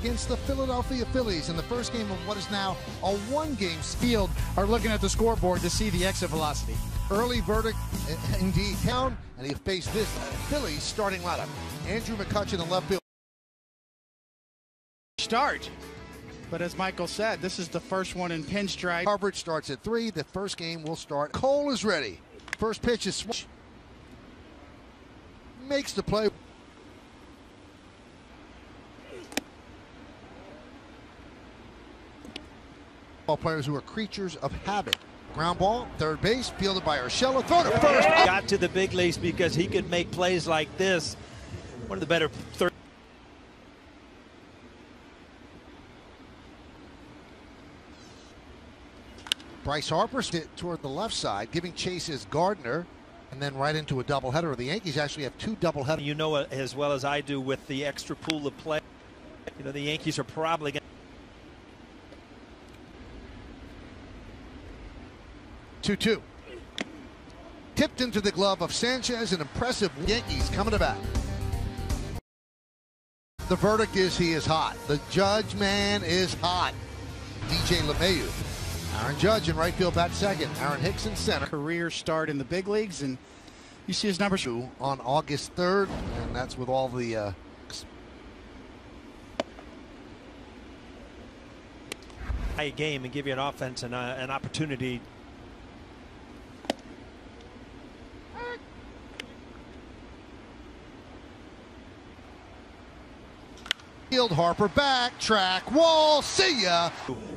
against the Philadelphia Phillies in the first game of what is now a one-game field. Are looking at the scoreboard to see the exit velocity. Early verdict indeed down, and he'll face this Phillies starting lineup. Andrew McCutchen in left field. Start. But as Michael said, this is the first one in pinstripe. Coverage starts at 3. The first game will start. Cole is ready. First pitch is switch. Makes the play. All players who are creatures of habit. Ground ball, third base, fielded by Urshela. Throw to first. Got to the big leagues because he could make plays like this. One of the better third. Bryce Harper hit toward the left side, giving chases Gardner, and then right into a doubleheader. The Yankees actually have 2 doubleheaders. You know as well as I do with the extra pool of play. You know, the Yankees are probably going 2-2. Tipped into the glove of Sanchez, an impressive Yankees coming to bat. The verdict is he is hot. The Judge man is hot. DJ LeMahieu. Aaron Judge in right field, bat second. Aaron Hicks in center. Career start in the big leagues, and you see his numbers on August 3rd, and that's with all the high game and give you an offense and an opportunity. Field Harper back, track, wall, see ya.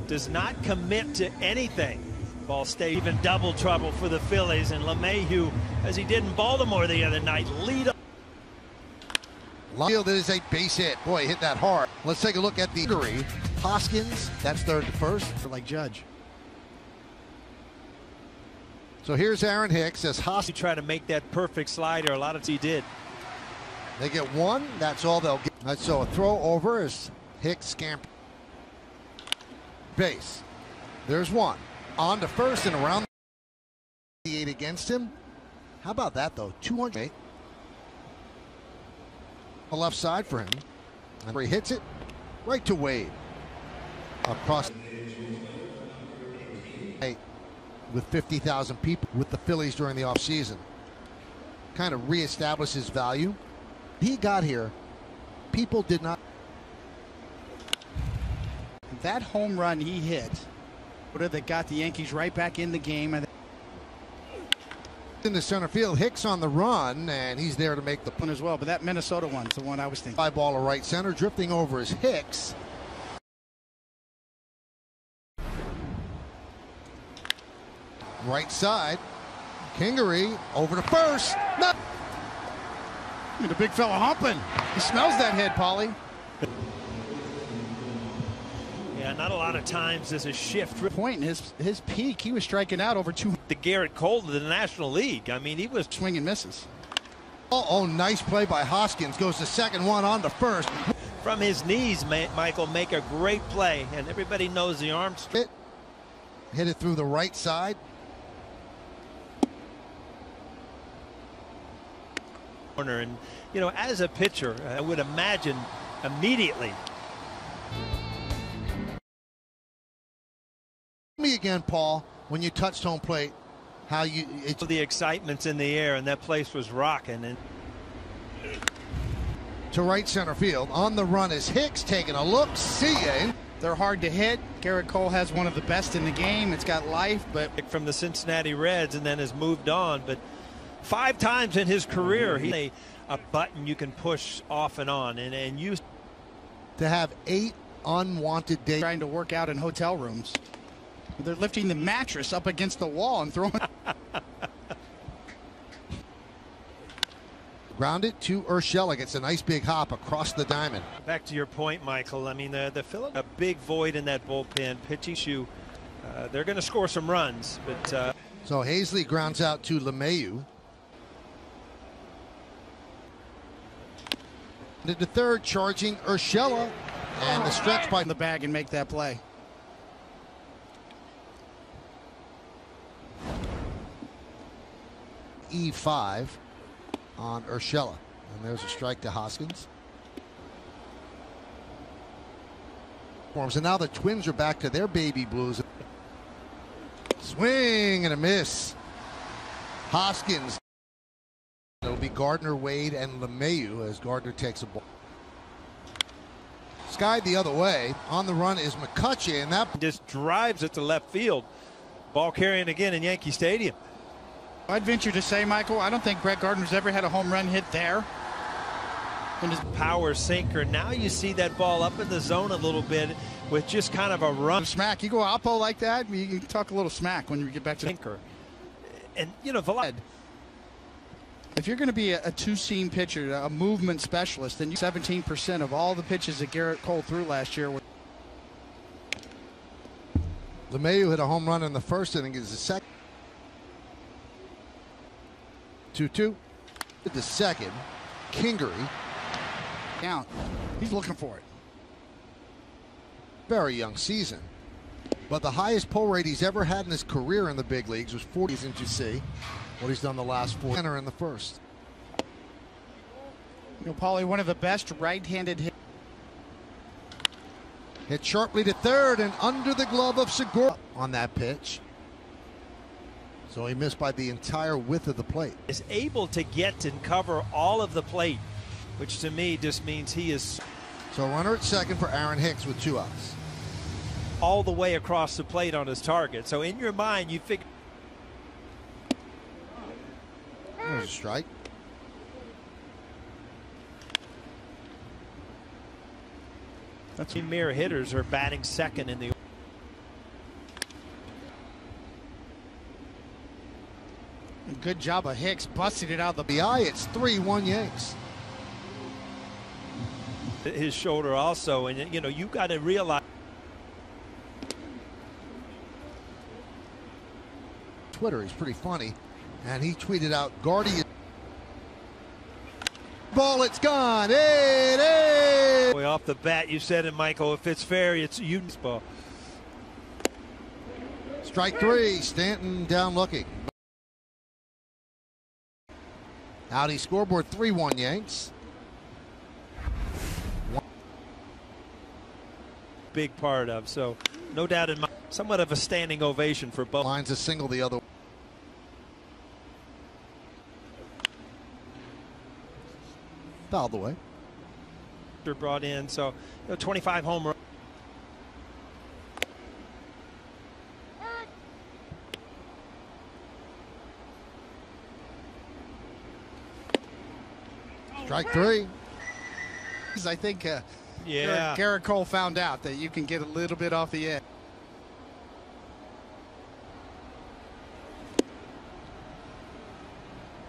Does not commit to anything. Ball stay even double trouble for the Phillies, and LeMahieu, as he did in Baltimore the other night, lead up. Field is a base hit. Boy, he hit that hard. Let's take a look at the injury. Hoskins, that's third to first. Like Judge. So here's Aaron Hicks as Hoskins. Try to make that perfect slider. A lot of he did. They get 1. That's all they'll get. So a throw over as Hicks scamper. Base. There's 1. On to first and around the 8 against him. How about that though? 208. The left side for him. And where he hits it right to Wade. Across with 50,000 people with the Phillies during the offseason. Kind of reestablished his value. He got here. People did not. That home run he hit would have got the Yankees right back in the game. In the center field, Hicks on the run, and he's there to make the one as well. But that Minnesota one's the one I was thinking. Fly ball to right center, drifting over is Hicks. Right side, Kingery over to first. Not the big fella humping. He smells that head, Paulie. Yeah, not a lot of times there's a shift. Point in his peak, he was striking out over 200. The Gerrit Cole to the National League. I mean, he was swing and misses. Oh, nice play by Hoskins. Goes to second, 1 on to first. From his knees, Michael, make a great play, and everybody knows the arm straight. Hit it through the right side. And you know, as a pitcher, I would imagine immediately. Me again, Paul, when you touched home plate, how you the excitement's in the air, and that place was rocking. And to right center field, on the run is Hicks taking a look. See ya. They're hard to hit. Gerrit Cole has one of the best in the game. It's got life, but from the Cincinnati Reds, and then has moved on. But 5 times in his career, he a button you can push off and on, and use to have 8 unwanted days. Trying to work out in hotel rooms. They're lifting the mattress up against the wall and throwing. Grounded to Urshela, gets a nice big hop across the diamond. Back to your point, Michael. I mean, the Phillies, a big void in that bullpen. Pitching shoe, they're going to score some runs, but so Hazley grounds out to LeMahieu. To third, charging Urshela, and the stretch by the bag and make that play. E5 on Urshela, and there's a strike to Hoskins. And now the Twins are back to their baby blues. Swing and a miss. Hoskins. It'll be Gardner, Wade, and LeMahieu as Gardner takes a ball. Skied the other way. On the run is McCutcheon, and that just drives it to left field. Ball carrying again in Yankee Stadium. I'd venture to say, Michael, I don't think Brett Gardner's ever had a home run hit there. And his power sinker. Now you see that ball up in the zone a little bit with just kind of a run. Smack. You go oppo like that, you can talk a little smack when you get back to sinker. And you know, Vlad, if you're going to be a two-seam pitcher, a movement specialist, then 17% of all the pitches that Gerrit Cole threw last year were. LeMahieu hit a home run in the first inning. Is the second. 2-2. The second. Kingery. Count. He's looking for it. Very young season. But the highest pull rate he's ever had in his career in the big leagues was 40s. And you see what he's done the last 4 in the first. You know, Paulie, one of the best right-handed hits. Hit sharply to third and under the glove of Segura on that pitch. So he missed by the entire width of the plate. Is able to get and cover all of the plate, which to me just means he is. So runner at second for Aaron Hicks with 2 outs. All the way across the plate on his target. So in your mind, you figure. There's a strike. That's premier hitters are batting second in the. Good job of Hicks busting it out of the eye. It's 3-1 Yanks. His shoulder also, and you know you got to realize. Twitter, he's pretty funny, and he tweeted out, "Guardy, ball, it's gone." Hey. Way off the bat, you said it, Michael. If it's fair, it's Uden's ball. Strike 3. Stanton down looking. Audi scoreboard 3-1 Yanks. Big part of, so no doubt in my somewhat of a standing ovation for both. Lines a single the other. Fouled away. Brought in, so you know, 25 home runs. Strike 3. I think yeah, Gerrit Cole found out that you can get a little bit off the edge.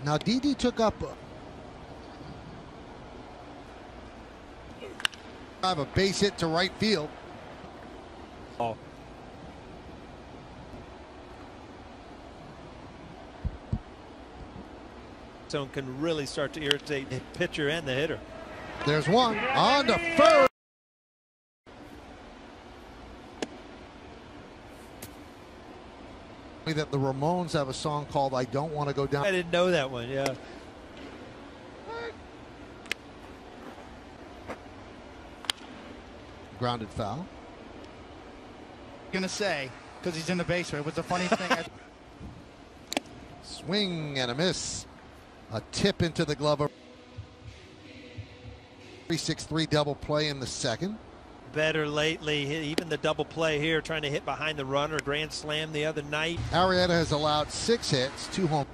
Now Didi took up a base hit to right field. Oh. Zone can really start to irritate the pitcher and the hitter. There's one on to first. That the Ramones have a song called "I Don't Want to Go Down." I didn't know that one. Yeah. Grounded foul. Gonna say because he's in the base. It was a funny thing. Swing and a miss. A tip into the glove of 3-6-3 double play in the second. Better lately, even the double play here, trying to hit behind the runner. Grand slam the other night. Arrieta has allowed 6 hits, 2 home.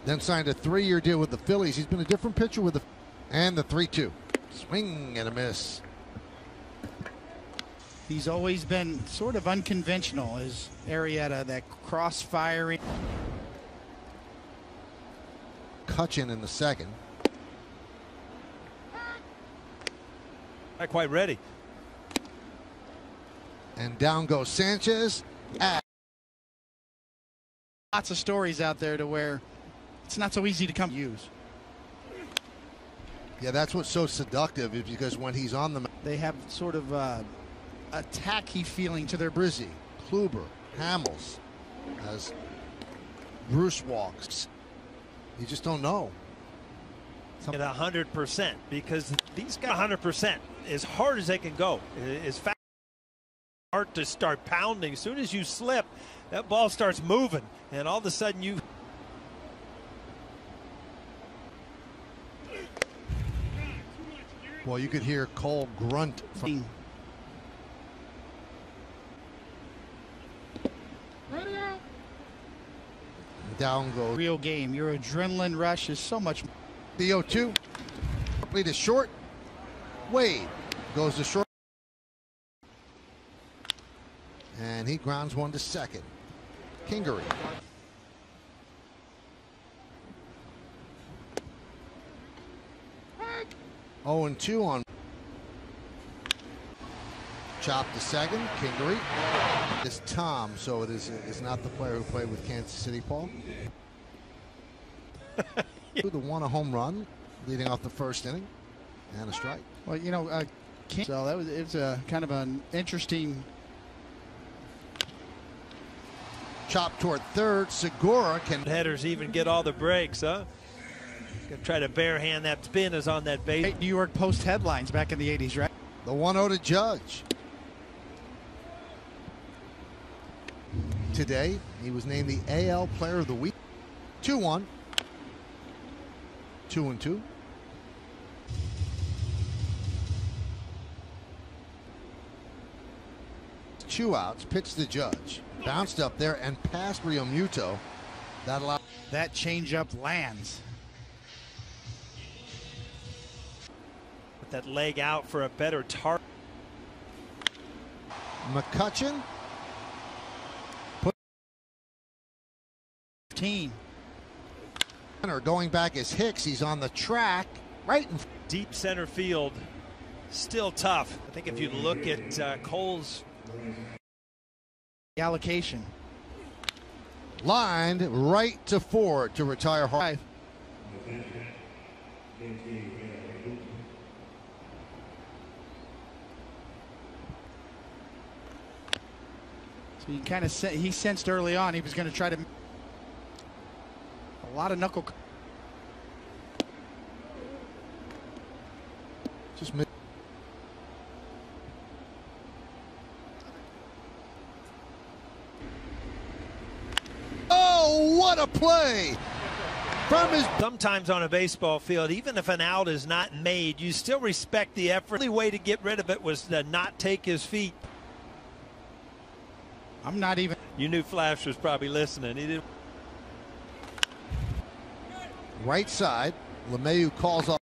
Then signed a 3-year deal with the Phillies. He's been a different pitcher with the and the 3-2. Swing and a miss. He's always been sort of unconventional, is Arrieta, that cross-firing. Cutchin in the second. Not quite ready. And down goes Sanchez. Lots of stories out there to where it's not so easy to come use. Yeah, that's what's so seductive, is because when he's on the, they have sort of a tacky feeling to their. Brizzi, Kluber, Hamels, as Bruce walks. You just don't know. At 100%, because these guys 100% as hard as they can go, as fast hard to start pounding. As soon as you slip, that ball starts moving, and all of a sudden you. Well, you could hear Cole grunt from. Down goes. Real game. Your adrenaline rush is so much. The 0-2. Lead is short. Wade goes to short. And he grounds one to second. Kingery. Oh, and 2 on. Chop to second. Kingery. It's Tom, so it is not the player who played with Kansas City, Paul. The one a home run, leading off the first inning, and a strike. Well, you know, so that was it's a kind of an interesting. Chop toward third. Segura can. Headers even get all the breaks, huh? Gonna try to barehand that spin is on that base. New York Post headlines back in the 80s, right? The 1-0 to Judge. Today, he was named the AL Player of the Week. 2-1. 2-2. Two outs, pitched to Judge. Bounced up there and past Rio Muto. That allowed. That changeup lands. With that leg out for a better target. McCutchen. 15. Going back is Hicks. He's on the track. Right in deep center field. Still tough. I think if you look at Cole's allocation. Lined right to Ford to retire hard. So you kind of he sensed early on he was going to try to a lot of knuckle. Just oh, what a play from his. Sometimes on a baseball field, even if an out is not made, you still respect the effort. The only way to get rid of it was to not take his feet. I'm not even. You knew Flash was probably listening. He didn't. Right side, LeMahieu calls off.